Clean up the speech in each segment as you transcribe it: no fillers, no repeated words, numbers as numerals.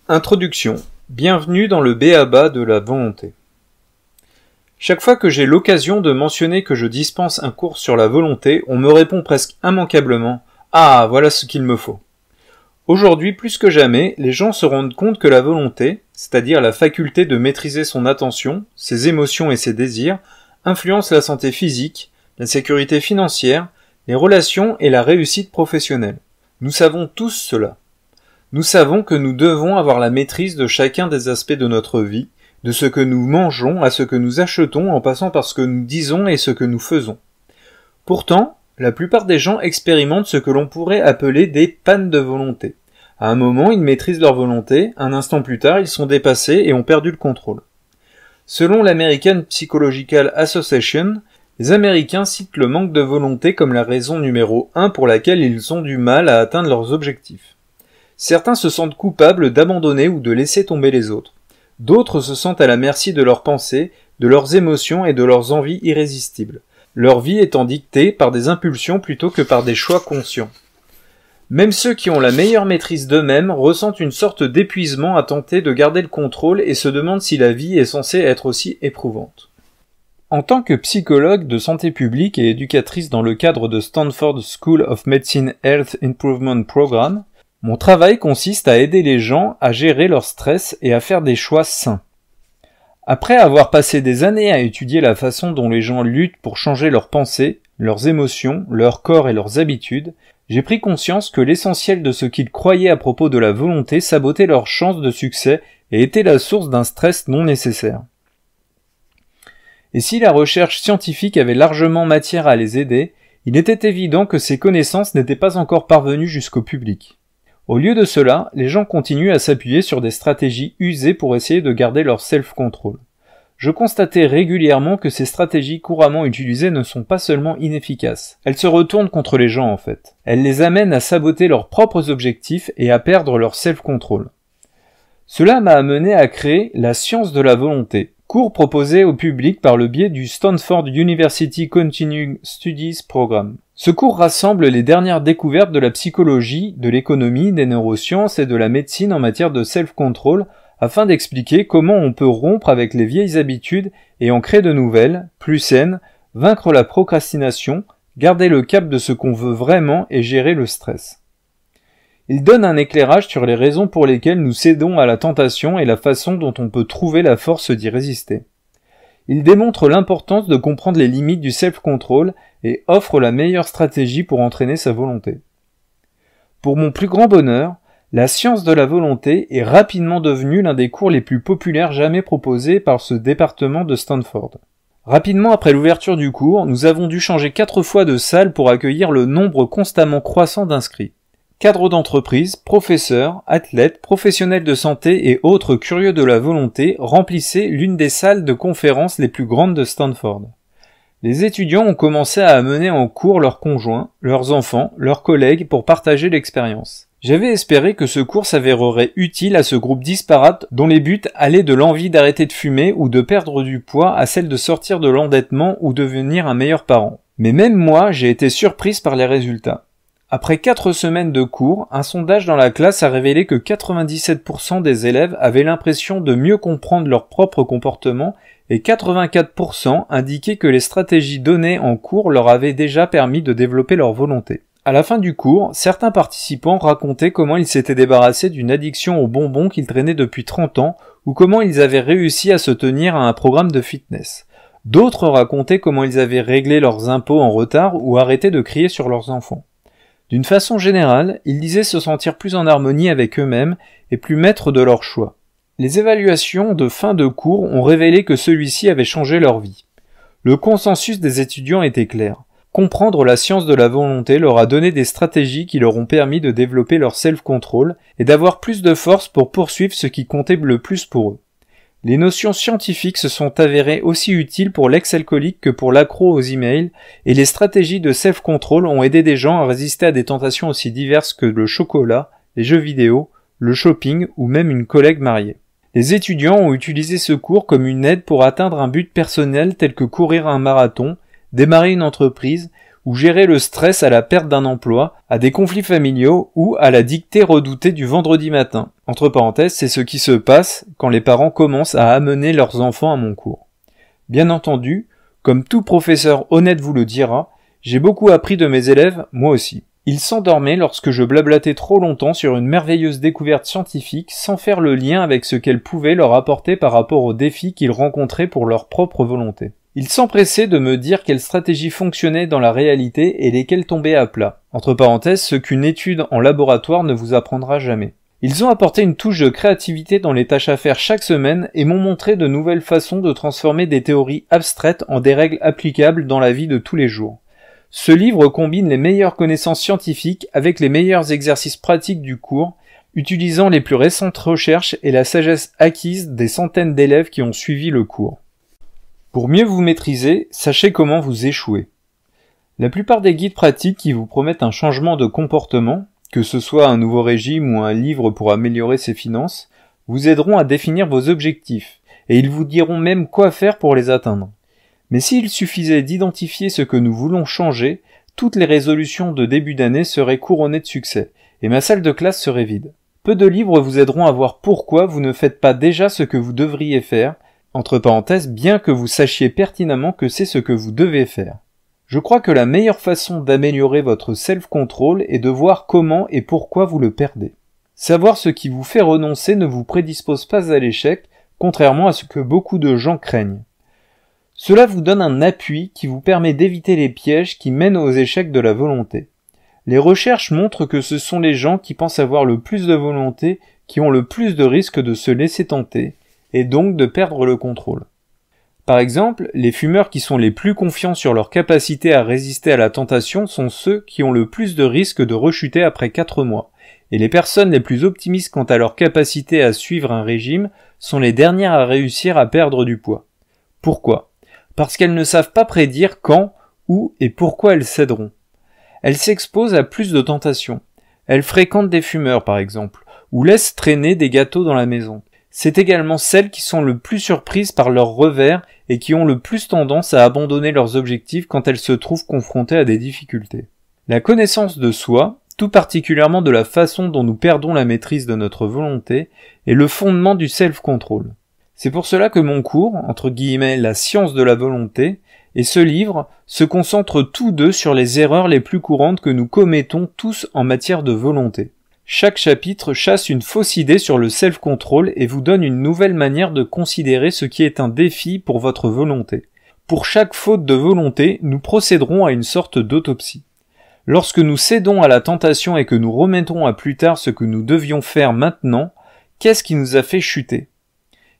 Introduction. Bienvenue dans le b.a.-ba de la volonté. Chaque fois que j'ai l'occasion de mentionner que je dispense un cours sur la volonté, on me répond presque immanquablement « Ah, voilà ce qu'il me faut ». Aujourd'hui, plus que jamais, les gens se rendent compte que la volonté, c'est-à-dire la faculté de maîtriser son attention, ses émotions et ses désirs, influence la santé physique, la sécurité financière, les relations et la réussite professionnelle. Nous savons tous cela. Nous savons que nous devons avoir la maîtrise de chacun des aspects de notre vie, de ce que nous mangeons à ce que nous achetons en passant par ce que nous disons et ce que nous faisons. Pourtant, la plupart des gens expérimentent ce que l'on pourrait appeler des pannes de volonté. À un moment, ils maîtrisent leur volonté, un instant plus tard, ils sont dépassés et ont perdu le contrôle. Selon l'American Psychological Association, les Américains citent le manque de volonté comme la raison numéro 1 pour laquelle ils ont du mal à atteindre leurs objectifs. Certains se sentent coupables d'abandonner ou de laisser tomber les autres. D'autres se sentent à la merci de leurs pensées, de leurs émotions et de leurs envies irrésistibles, leur vie étant dictée par des impulsions plutôt que par des choix conscients. Même ceux qui ont la meilleure maîtrise d'eux-mêmes ressentent une sorte d'épuisement à tenter de garder le contrôle et se demandent si la vie est censée être aussi éprouvante. En tant que psychologue de santé publique et éducatrice dans le cadre de Stanford School of Medicine Health Improvement Program, mon travail consiste à aider les gens à gérer leur stress et à faire des choix sains. Après avoir passé des années à étudier la façon dont les gens luttent pour changer leurs pensées, leurs émotions, leur corps et leurs habitudes, j'ai pris conscience que l'essentiel de ce qu'ils croyaient à propos de la volonté sabotait leurs chances de succès et était la source d'un stress non nécessaire. Et si la recherche scientifique avait largement matière à les aider, il était évident que ces connaissances n'étaient pas encore parvenues jusqu'au public. Au lieu de cela, les gens continuent à s'appuyer sur des stratégies usées pour essayer de garder leur self-control. Je constatais régulièrement que ces stratégies couramment utilisées ne sont pas seulement inefficaces. Elles se retournent contre les gens en fait. Elles les amènent à saboter leurs propres objectifs et à perdre leur self-control. Cela m'a amené à créer la science de la volonté, cours proposé au public par le biais du Stanford University Continuing Studies Program. Ce cours rassemble les dernières découvertes de la psychologie, de l'économie, des neurosciences et de la médecine en matière de self-control afin d'expliquer comment on peut rompre avec les vieilles habitudes et en créer de nouvelles, plus saines, vaincre la procrastination, garder le cap de ce qu'on veut vraiment et gérer le stress. Il donne un éclairage sur les raisons pour lesquelles nous cédons à la tentation et la façon dont on peut trouver la force d'y résister. Il démontre l'importance de comprendre les limites du self-control et offre la meilleure stratégie pour entraîner sa volonté. Pour mon plus grand bonheur, la science de la volonté est rapidement devenue l'un des cours les plus populaires jamais proposés par ce département de Stanford. Rapidement après l'ouverture du cours, nous avons dû changer 4 fois de salle pour accueillir le nombre constamment croissant d'inscrits. Cadres d'entreprise, professeurs, athlètes, professionnels de santé et autres curieux de la volonté remplissaient l'une des salles de conférences les plus grandes de Stanford. Les étudiants ont commencé à amener en cours leurs conjoints, leurs enfants, leurs collègues pour partager l'expérience. J'avais espéré que ce cours s'avérerait utile à ce groupe disparate dont les buts allaient de l'envie d'arrêter de fumer ou de perdre du poids à celle de sortir de l'endettement ou devenir un meilleur parent. Mais même moi, j'ai été surprise par les résultats. Après 4 semaines de cours, un sondage dans la classe a révélé que 97% des élèves avaient l'impression de mieux comprendre leur propre comportement et 84% indiquaient que les stratégies données en cours leur avaient déjà permis de développer leur volonté. À la fin du cours, certains participants racontaient comment ils s'étaient débarrassés d'une addiction aux bonbons qu'ils traînaient depuis 30 ans ou comment ils avaient réussi à se tenir à un programme de fitness. D'autres racontaient comment ils avaient réglé leurs impôts en retard ou arrêté de crier sur leurs enfants. D'une façon générale, ils disaient se sentir plus en harmonie avec eux-mêmes et plus maîtres de leurs choix. Les évaluations de fin de cours ont révélé que celui-ci avait changé leur vie. Le consensus des étudiants était clair. Comprendre la science de la volonté leur a donné des stratégies qui leur ont permis de développer leur self-control et d'avoir plus de force pour poursuivre ce qui comptait le plus pour eux. Les notions scientifiques se sont avérées aussi utiles pour l'ex-alcoolique que pour l'accro aux emails, et les stratégies de self-control ont aidé des gens à résister à des tentations aussi diverses que le chocolat, les jeux vidéo, le shopping ou même une collègue mariée. Les étudiants ont utilisé ce cours comme une aide pour atteindre un but personnel tel que courir un marathon, démarrer une entreprise ou gérer le stress à la perte d'un emploi, à des conflits familiaux ou à la dictée redoutée du vendredi matin. Entre parenthèses, c'est ce qui se passe quand les parents commencent à amener leurs enfants à mon cours. Bien entendu, comme tout professeur honnête vous le dira, j'ai beaucoup appris de mes élèves, moi aussi. Ils s'endormaient lorsque je blablatais trop longtemps sur une merveilleuse découverte scientifique sans faire le lien avec ce qu'elle pouvait leur apporter par rapport aux défis qu'ils rencontraient pour leur propre volonté. Ils s'empressaient de me dire quelles stratégies fonctionnaient dans la réalité et lesquelles tombaient à plat. Entre parenthèses, ce qu'une étude en laboratoire ne vous apprendra jamais. Ils ont apporté une touche de créativité dans les tâches à faire chaque semaine et m'ont montré de nouvelles façons de transformer des théories abstraites en des règles applicables dans la vie de tous les jours. Ce livre combine les meilleures connaissances scientifiques avec les meilleurs exercices pratiques du cours, utilisant les plus récentes recherches et la sagesse acquise des centaines d'élèves qui ont suivi le cours. Pour mieux vous maîtriser, sachez comment vous échouer. La plupart des guides pratiques qui vous promettent un changement de comportement, que ce soit un nouveau régime ou un livre pour améliorer ses finances, vous aideront à définir vos objectifs, et ils vous diront même quoi faire pour les atteindre. Mais s'il suffisait d'identifier ce que nous voulons changer, toutes les résolutions de début d'année seraient couronnées de succès, et ma salle de classe serait vide. Peu de livres vous aideront à voir pourquoi vous ne faites pas déjà ce que vous devriez faire, entre parenthèses, bien que vous sachiez pertinemment que c'est ce que vous devez faire. Je crois que la meilleure façon d'améliorer votre self-control est de voir comment et pourquoi vous le perdez. Savoir ce qui vous fait renoncer ne vous prédispose pas à l'échec, contrairement à ce que beaucoup de gens craignent. Cela vous donne un appui qui vous permet d'éviter les pièges qui mènent aux échecs de la volonté. Les recherches montrent que ce sont les gens qui pensent avoir le plus de volonté qui ont le plus de risques de se laisser tenter, et donc de perdre le contrôle. Par exemple, les fumeurs qui sont les plus confiants sur leur capacité à résister à la tentation sont ceux qui ont le plus de risques de rechuter après 4 mois, et les personnes les plus optimistes quant à leur capacité à suivre un régime sont les dernières à réussir à perdre du poids. Pourquoi ? Parce qu'elles ne savent pas prédire quand, où et pourquoi elles céderont. Elles s'exposent à plus de tentations. Elles fréquentent des fumeurs par exemple, ou laissent traîner des gâteaux dans la maison. C'est également celles qui sont le plus surprises par leurs revers et qui ont le plus tendance à abandonner leurs objectifs quand elles se trouvent confrontées à des difficultés. La connaissance de soi, tout particulièrement de la façon dont nous perdons la maîtrise de notre volonté, est le fondement du self-control. C'est pour cela que mon cours, entre guillemets la science de la volonté, et ce livre se concentrent tous deux sur les erreurs les plus courantes que nous commettons tous en matière de volonté. Chaque chapitre chasse une fausse idée sur le self-control et vous donne une nouvelle manière de considérer ce qui est un défi pour votre volonté. Pour chaque faute de volonté, nous procéderons à une sorte d'autopsie. Lorsque nous cédons à la tentation et que nous remettons à plus tard ce que nous devions faire maintenant, qu'est-ce qui nous a fait chuter ?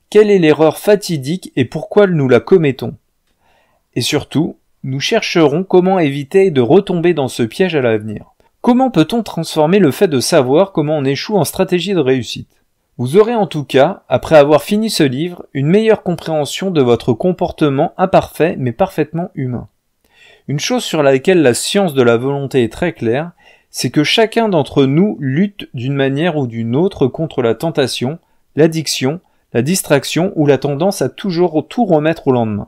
Quelle est l'erreur fatidique et pourquoi nous la commettons ? Et surtout, nous chercherons comment éviter de retomber dans ce piège à l'avenir. Comment peut-on transformer le fait de savoir comment on échoue en stratégie de réussite ? Vous aurez en tout cas, après avoir fini ce livre, une meilleure compréhension de votre comportement imparfait mais parfaitement humain. Une chose sur laquelle la science de la volonté est très claire, c'est que chacun d'entre nous lutte d'une manière ou d'une autre contre la tentation, l'addiction, la distraction ou la tendance à toujours tout remettre au lendemain.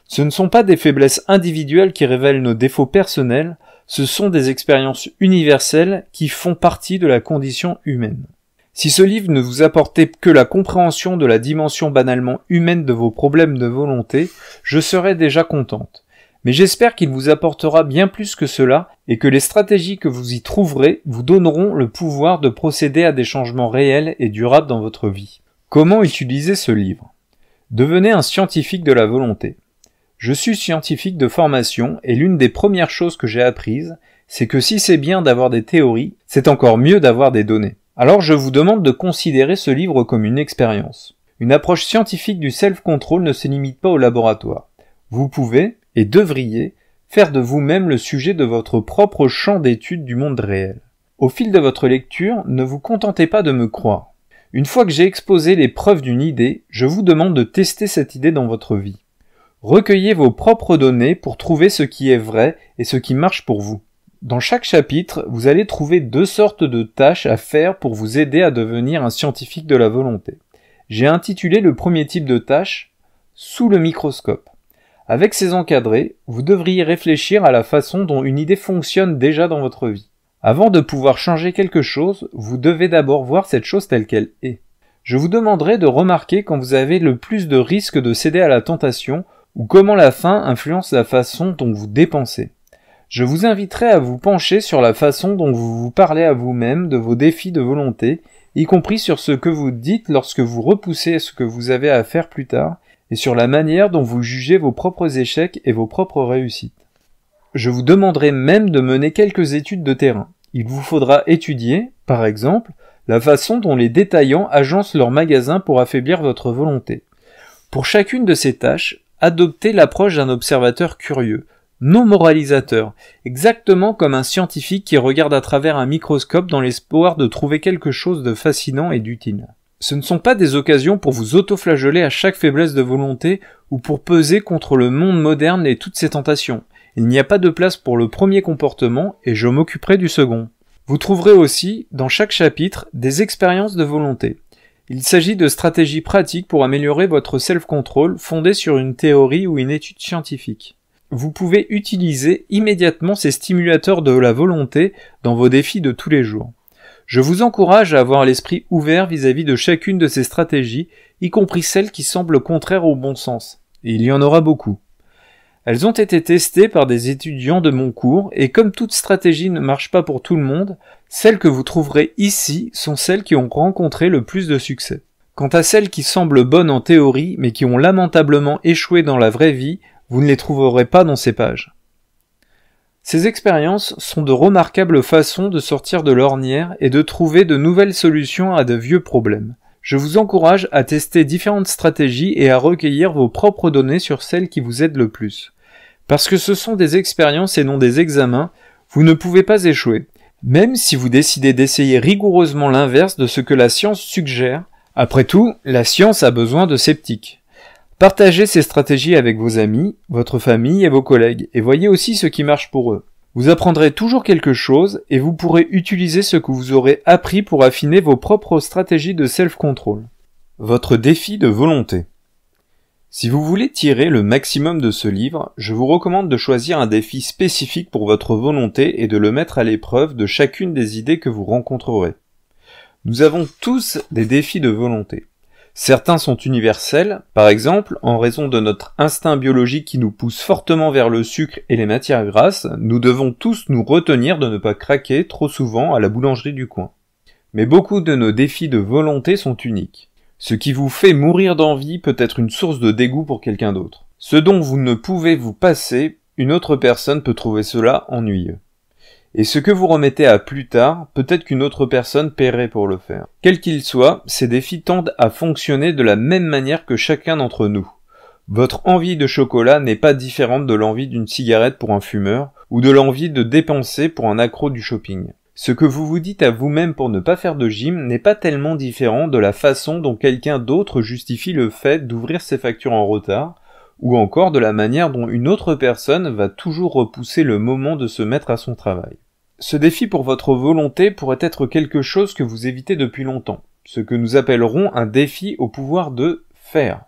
Ce ne sont pas des faiblesses individuelles qui révèlent nos défauts personnels, ce sont des expériences universelles qui font partie de la condition humaine. Si ce livre ne vous apportait que la compréhension de la dimension banalement humaine de vos problèmes de volonté, je serais déjà contente. Mais j'espère qu'il vous apportera bien plus que cela et que les stratégies que vous y trouverez vous donneront le pouvoir de procéder à des changements réels et durables dans votre vie. Comment utiliser ce livre ? Devenez un scientifique de la volonté. Je suis scientifique de formation et l'une des premières choses que j'ai apprises, c'est que si c'est bien d'avoir des théories, c'est encore mieux d'avoir des données. Alors je vous demande de considérer ce livre comme une expérience. Une approche scientifique du self-control ne se limite pas au laboratoire. Vous pouvez, et devriez, faire de vous-même le sujet de votre propre champ d'étude du monde réel. Au fil de votre lecture, ne vous contentez pas de me croire. Une fois que j'ai exposé les preuves d'une idée, je vous demande de tester cette idée dans votre vie. Recueillez vos propres données pour trouver ce qui est vrai et ce qui marche pour vous. Dans chaque chapitre, vous allez trouver 2 sortes de tâches à faire pour vous aider à devenir un scientifique de la volonté. J'ai intitulé le premier type de tâche « Sous le microscope ». Avec ces encadrés, vous devriez réfléchir à la façon dont une idée fonctionne déjà dans votre vie. Avant de pouvoir changer quelque chose, vous devez d'abord voir cette chose telle qu'elle est. Je vous demanderai de remarquer quand vous avez le plus de risques de céder à la tentation ou comment la faim influence la façon dont vous dépensez. Je vous inviterai à vous pencher sur la façon dont vous vous parlez à vous-même de vos défis de volonté, y compris sur ce que vous dites lorsque vous repoussez ce que vous avez à faire plus tard, et sur la manière dont vous jugez vos propres échecs et vos propres réussites. Je vous demanderai même de mener quelques études de terrain. Il vous faudra étudier, par exemple, la façon dont les détaillants agencent leurs magasins pour affaiblir votre volonté. Pour chacune de ces tâches, adoptez l'approche d'un observateur curieux, non moralisateur, exactement comme un scientifique qui regarde à travers un microscope dans l'espoir de trouver quelque chose de fascinant et d'utile. Ce ne sont pas des occasions pour vous autoflageller à chaque faiblesse de volonté ou pour peser contre le monde moderne et toutes ses tentations. Il n'y a pas de place pour le premier comportement et je m'occuperai du second. Vous trouverez aussi, dans chaque chapitre, des expériences de volonté. Il s'agit de stratégies pratiques pour améliorer votre self-control fondées sur une théorie ou une étude scientifique. Vous pouvez utiliser immédiatement ces stimulateurs de la volonté dans vos défis de tous les jours. Je vous encourage à avoir l'esprit ouvert vis-à-vis de chacune de ces stratégies, y compris celles qui semblent contraires au bon sens. Et il y en aura beaucoup. Elles ont été testées par des étudiants de mon cours, et comme toute stratégie ne marche pas pour tout le monde, celles que vous trouverez ici sont celles qui ont rencontré le plus de succès. Quant à celles qui semblent bonnes en théorie, mais qui ont lamentablement échoué dans la vraie vie, vous ne les trouverez pas dans ces pages. Ces expériences sont de remarquables façons de sortir de l'ornière et de trouver de nouvelles solutions à de vieux problèmes. Je vous encourage à tester différentes stratégies et à recueillir vos propres données sur celles qui vous aident le plus. Parce que ce sont des expériences et non des examens, vous ne pouvez pas échouer. Même si vous décidez d'essayer rigoureusement l'inverse de ce que la science suggère, après tout, la science a besoin de sceptiques. Partagez ces stratégies avec vos amis, votre famille et vos collègues, et voyez aussi ce qui marche pour eux. Vous apprendrez toujours quelque chose, et vous pourrez utiliser ce que vous aurez appris pour affiner vos propres stratégies de self-control. Votre défi de volonté. Si vous voulez tirer le maximum de ce livre, je vous recommande de choisir un défi spécifique pour votre volonté et de le mettre à l'épreuve de chacune des idées que vous rencontrerez. Nous avons tous des défis de volonté. Certains sont universels, par exemple, en raison de notre instinct biologique qui nous pousse fortement vers le sucre et les matières grasses, nous devons tous nous retenir de ne pas craquer trop souvent à la boulangerie du coin. Mais beaucoup de nos défis de volonté sont uniques. Ce qui vous fait mourir d'envie peut être une source de dégoût pour quelqu'un d'autre. Ce dont vous ne pouvez vous passer, une autre personne peut trouver cela ennuyeux. Et ce que vous remettez à plus tard, peut-être qu'une autre personne paierait pour le faire. Quel qu'il soit, ces défis tendent à fonctionner de la même manière que chacun d'entre nous. Votre envie de chocolat n'est pas différente de l'envie d'une cigarette pour un fumeur, ou de l'envie de dépenser pour un accro du shopping. Ce que vous vous dites à vous-même pour ne pas faire de gym n'est pas tellement différent de la façon dont quelqu'un d'autre justifie le fait d'ouvrir ses factures en retard, ou encore de la manière dont une autre personne va toujours repousser le moment de se mettre à son travail. Ce défi pour votre volonté pourrait être quelque chose que vous évitez depuis longtemps, ce que nous appellerons un défi au pouvoir de faire,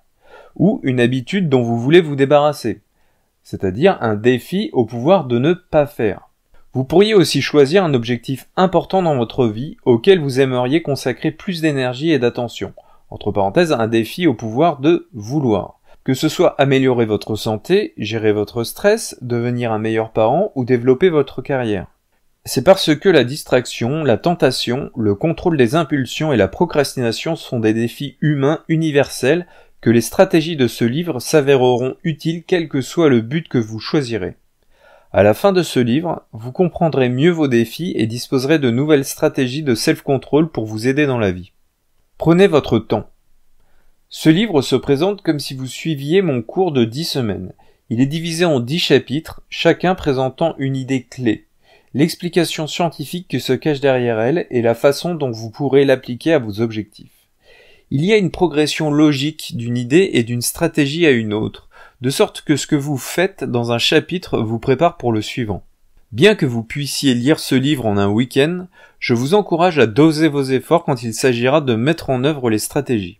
ou une habitude dont vous voulez vous débarrasser, c'est-à-dire un défi au pouvoir de ne pas faire. Vous pourriez aussi choisir un objectif important dans votre vie auquel vous aimeriez consacrer plus d'énergie et d'attention, entre parenthèses un défi au pouvoir de vouloir. Que ce soit améliorer votre santé, gérer votre stress, devenir un meilleur parent ou développer votre carrière. C'est parce que la distraction, la tentation, le contrôle des impulsions et la procrastination sont des défis humains universels que les stratégies de ce livre s'avéreront utiles quel que soit le but que vous choisirez. À la fin de ce livre, vous comprendrez mieux vos défis et disposerez de nouvelles stratégies de self-control pour vous aider dans la vie. Prenez votre temps. Ce livre se présente comme si vous suiviez mon cours de 10 semaines. Il est divisé en 10 chapitres, chacun présentant une idée clé, l'explication scientifique qui se cache derrière elle et la façon dont vous pourrez l'appliquer à vos objectifs. Il y a une progression logique d'une idée et d'une stratégie à une autre, de sorte que ce que vous faites dans un chapitre vous prépare pour le suivant. Bien que vous puissiez lire ce livre en un week-end, je vous encourage à doser vos efforts quand il s'agira de mettre en œuvre les stratégies.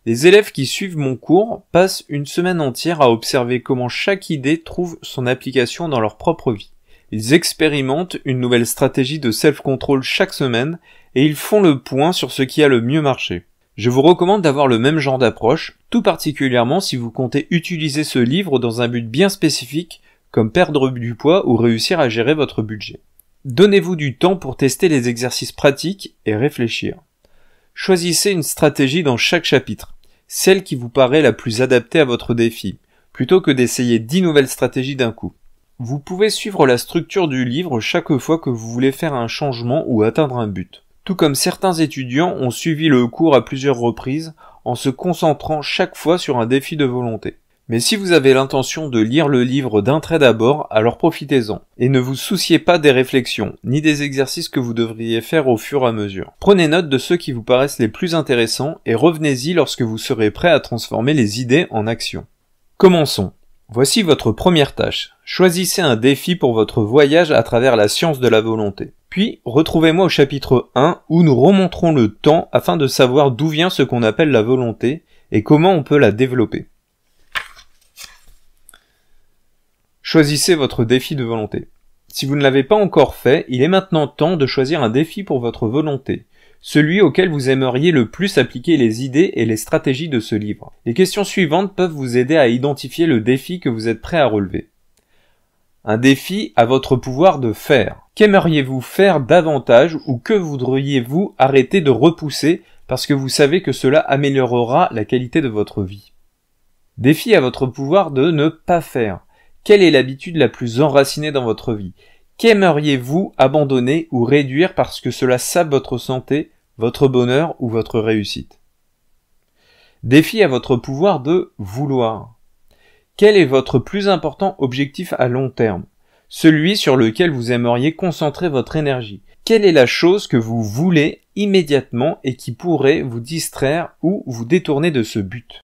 Les élèves qui suivent mon cours passent une semaine entière à observer comment chaque idée trouve son application dans leur propre vie. Ils expérimentent une nouvelle stratégie de self-control chaque semaine et ils font le point sur ce qui a le mieux marché. Je vous recommande d'avoir le même genre d'approche, tout particulièrement si vous comptez utiliser ce livre dans un but bien spécifique, comme perdre du poids ou réussir à gérer votre budget. Donnez-vous du temps pour tester les exercices pratiques et réfléchir. Choisissez une stratégie dans chaque chapitre, celle qui vous paraît la plus adaptée à votre défi, plutôt que d'essayer 10 nouvelles stratégies d'un coup. Vous pouvez suivre la structure du livre chaque fois que vous voulez faire un changement ou atteindre un but. Tout comme certains étudiants ont suivi le cours à plusieurs reprises en se concentrant chaque fois sur un défi de volonté. Mais si vous avez l'intention de lire le livre d'un trait d'abord, alors profitez-en. Et ne vous souciez pas des réflexions, ni des exercices que vous devriez faire au fur et à mesure. Prenez note de ceux qui vous paraissent les plus intéressants et revenez-y lorsque vous serez prêt à transformer les idées en action. Commençons. Voici votre première tâche. Choisissez un défi pour votre voyage à travers la science de la volonté. Puis, retrouvez-moi au chapitre 1 où nous remonterons le temps afin de savoir d'où vient ce qu'on appelle la volonté et comment on peut la développer. Choisissez votre défi de volonté. Si vous ne l'avez pas encore fait, il est maintenant temps de choisir un défi pour votre volonté, celui auquel vous aimeriez le plus appliquer les idées et les stratégies de ce livre. Les questions suivantes peuvent vous aider à identifier le défi que vous êtes prêt à relever. Un défi à votre pouvoir de faire. Qu'aimeriez-vous faire davantage ou que voudriez-vous arrêter de repousser parce que vous savez que cela améliorera la qualité de votre vie? Défi à votre pouvoir de ne pas faire. Quelle est l'habitude la plus enracinée dans votre vie? Qu'aimeriez-vous abandonner ou réduire parce que cela sape votre santé, votre bonheur ou votre réussite? Défi à votre pouvoir de vouloir. Quel est votre plus important objectif à long terme? Celui sur lequel vous aimeriez concentrer votre énergie. Quelle est la chose que vous voulez immédiatement et qui pourrait vous distraire ou vous détourner de ce but?